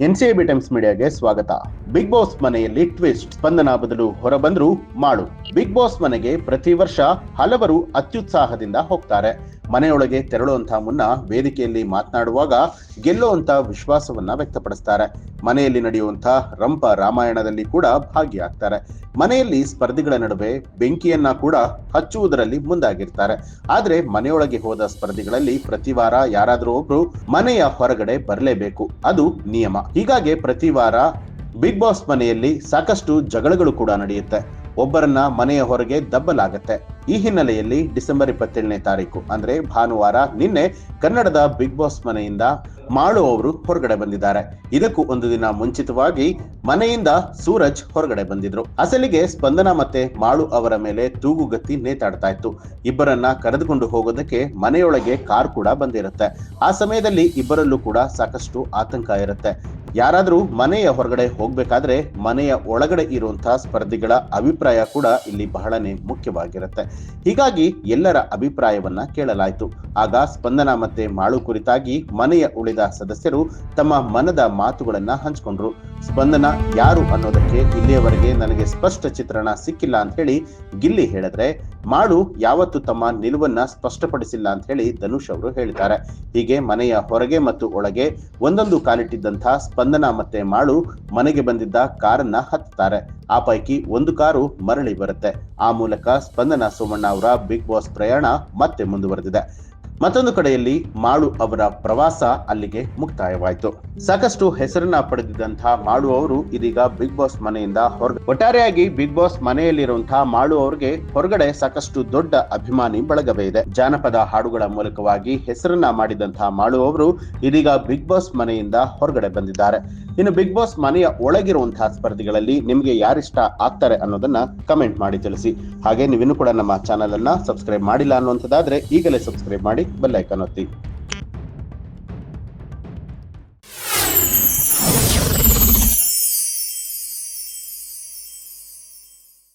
NCB times ಮೀಡಿಯಾಗೆ ಸ್ವಾಗತ. Big boss ಮನೆಯಲ್ಲಿ twist, ಸ್ಪಂದನ ಬದಲು ಹೊರಬಂದ್ರು ಮಾಳು. ಬಿಗ್ ಬಾಸ್ ಮನೆಗೆ ಪ್ರತಿ ವರ್ಷ ಹಲವರು ಅತ್ಯುತ್ಸಾಹದಿಂದ ಹೋಗ್ತಾರೆ. ಮನೆಯೊಳಗೆ ತೆರಳುವಂತಹ ಮುನ್ನ ವೇದಿಕೆಯಲ್ಲಿ ಮಾತನಾಡುವಾಗ ಗೆಲ್ಲುವಂತ ವಿಶ್ವಾಸವನ್ನ ವ್ಯಕ್ತಪಡಿಸ್ತಾರೆ. ಮನೆಯಲ್ಲಿ ನಡೆಯುವಂತಹ ರಂಪ ರಾಮಾಯಣದಲ್ಲಿ ಕೂಡ ಭಾಗಿಯಾಗ್ತಾರೆ. ಮನೆಯಲ್ಲಿ ಸ್ಪರ್ಧಿಗಳ ನಡುವೆ ಬೆಂಕಿಯನ್ನ ಕೂಡ ಹಚ್ಚುವುದರಲ್ಲಿ ಮುಂದಾಗಿರ್ತಾರೆ. ಆದ್ರೆ ಮನೆಯೊಳಗೆ ಹೋದ ಸ್ಪರ್ಧಿಗಳಲ್ಲಿ ಪ್ರತಿ ವಾರ ಯಾರಾದ್ರೂ ಒಬ್ರು ಮನೆಯ ಹೊರಗಡೆ ಬರಲೇಬೇಕು, ಅದು ನಿಯಮ. ಹೀಗಾಗಿ ಪ್ರತಿ ವಾರ ಬಿಗ್ ಬಾಸ್ ಮನೆಯಲ್ಲಿ ಸಾಕಷ್ಟು ಜಗಳಗಳು ಕೂಡ ನಡೆಯುತ್ತೆ. ಒಬ್ಬರನ್ನ ಮನೆಯ ಹೊರಗೆ ದಬ್ಬಲಾಗತ್ತೆ. ಈ ಹಿನ್ನೆಲೆಯಲ್ಲಿ ಡಿಸೆಂಬರ್ 27ನೇ ತಾರೀಕು ಅಂದ್ರೆ ಭಾನುವಾರ ನಿನ್ನೆ ಕನ್ನಡದ ಬಿಗ್ ಬಾಸ್ ಮನೆಯಿಂದ ಮಾಳು ಅವರು ಹೊರಗಡೆ ಬಂದಿದ್ದಾರೆ. ಇದಕ್ಕೂ ಒಂದು ದಿನ ಮುಂಚಿತವಾಗಿ ಮನೆಯಿಂದ ಸೂರಜ್ ಹೊರಗಡೆ ಬಂದಿದ್ರು. ಅಸಲಿಗೆ ಸ್ಪಂದನ ಮತ್ತೆ ಮಾಳು ಅವರ ಮೇಲೆ ತೂಗುಗತ್ತಿ ನೇತಾಡ್ತಾ ಇತ್ತು. ಇಬ್ಬರನ್ನ ಕರೆದುಕೊಂಡು ಹೋಗೋದಕ್ಕೆ ಮನೆಯೊಳಗೆ ಕಾರ್ ಕೂಡ ಬಂದಿರುತ್ತೆ. ಆ ಸಮಯದಲ್ಲಿ ಇಬ್ಬರಲ್ಲೂ ಕೂಡ ಸಾಕಷ್ಟು ಆತಂಕ ಇರುತ್ತೆ. ಯಾರಾದ್ರೂ ಮನೆಯ ಹೊರಗಡೆ ಹೋಗ್ಬೇಕಾದ್ರೆ ಮನೆಯ ಒಳಗಡೆ ಇರುವಂತಹ ಸ್ಪರ್ಧಿಗಳ ಅಭಿಪ್ರಾಯ ಕೂಡ ಇಲ್ಲಿ ಬಹಳನೇ ಮುಖ್ಯವಾಗಿರುತ್ತೆ. ಹೀಗಾಗಿ ಎಲ್ಲರ ಅಭಿಪ್ರಾಯವನ್ನ ಕೇಳಲಾಯಿತು. ಆಗ ಸ್ಪಂದನ ಮತ್ತೆ ಮಾಳು ಕುರಿತಾಗಿ ಮನೆಯ ಉಳಿದ ಸದಸ್ಯರು ತಮ್ಮ ಮನದ ಮಾತುಗಳನ್ನ ಹಂಚಿಕೊಂಡ್ರು. ಸ್ಪಂದನ ಯಾರು ಅನ್ನೋದಕ್ಕೆ ಇಲ್ಲಿಯವರೆಗೆ ನನಗೆ ಸ್ಪಷ್ಟ ಚಿತ್ರಣ ಸಿಕ್ಕಿಲ್ಲ ಅಂತ ಹೇಳಿ ಗಿಲ್ಲಿ ಹೇಳಿದ್ರೆ, ಮಾಳು ಯಾವತ್ತು ತಮ್ಮ ನಿಲುವನ್ನ ಸ್ಪಷ್ಟಪಡಿಸಿಲ್ಲ ಅಂತ ಹೇಳಿ ಧನುಷ್ ಅವರು ಹೇಳಿದ್ದಾರೆ. ಹೀಗೆ ಮನೆಯ ಹೊರಗೆ ಮತ್ತು ಒಳಗೆ ಒಂದೊಂದು ಕಾಲಿಟ್ಟಿದ್ದಂತಹ ಸ್ಪಂದನ ಮತ್ತೆ ಮಾಳು ಮನೆಗೆ ಬಂದಿದ್ದ ಕಾರನ್ನ ಹತ್ತುತ್ತಾರೆ. ಆ ಪೈಕಿ ಒಂದು ಕಾರು ಮರಳಿ ಬರುತ್ತೆ. ಆ ಮೂಲಕ ಸ್ಪಂದನ ಸೋಮಣ್ಣ ಅವರ ಬಿಗ್ ಬಾಸ್ ಪ್ರಯಾಣ ಮತ್ತೆ ಮುಂದುವರೆದಿದೆ. ಮತ್ತೊಂದು ಕಡೆಯಲ್ಲಿ ಮಾಳು ಅವರ ಪ್ರವಾಸ ಅಲ್ಲಿಗೆ ಮುಕ್ತಾಯವಾಯಿತು. ಸಾಕಷ್ಟು ಹೆಸರನ್ನ ಪಡೆದಿದ್ದಂತಹ ಮಾಳು ಅವರು ಇದೀಗ ಬಿಗ್ ಬಾಸ್ ಮನೆಯಿಂದ ಹೊರಗಡೆ. ಒಟ್ಟಾರೆಯಾಗಿ ಬಿಗ್ ಬಾಸ್ ಮನೆಯಲ್ಲಿರುವಂತಹ ಮಾಳು ಅವರಿಗೆ ಹೊರಗಡೆ ಸಾಕಷ್ಟು ದೊಡ್ಡ ಅಭಿಮಾನಿ ಬಳಗವೇ ಇದೆ. ಜಾನಪದ ಹಾಡುಗಳ ಮೂಲಕವಾಗಿ ಹೆಸರನ್ನ ಮಾಡಿದಂತಹ ಮಾಳು ಅವರು ಇದೀಗ ಬಿಗ್ ಬಾಸ್ ಮನೆಯಿಂದ ಹೊರಗಡೆ ಬಂದಿದ್ದಾರೆ. ಇನ್ನು ಬಿಗ್ ಬಾಸ್ ಮನೆಯ ಒಳಗಿರುವಂತಹ ಸ್ಪರ್ಧಿಗಳಲ್ಲಿ ನಿಮ್ಗೆ ಯಾರಿಷ್ಟ ಆಗ್ತಾರೆ ಅನ್ನೋದನ್ನ ಕಮೆಂಟ್ ಮಾಡಿ ತಿಳಿಸಿ. ಹಾಗೆ ನೀವಿನ್ನೂ ಕೂಡ ನಮ್ಮ ಚಾನೆಲ್ ಅನ್ನ ಸಬ್ಸ್ಕ್ರೈಬ್ ಮಾಡಿಲ್ಲ ಅನ್ನುವಂಥದ್ದಾದ್ರೆ ಈಗಲೇ ಸಬ್ಸ್ಕ್ರೈಬ್ ಮಾಡಿ ಬೆಲ್ ಐಕಾನ್ ಒತ್ತಿ.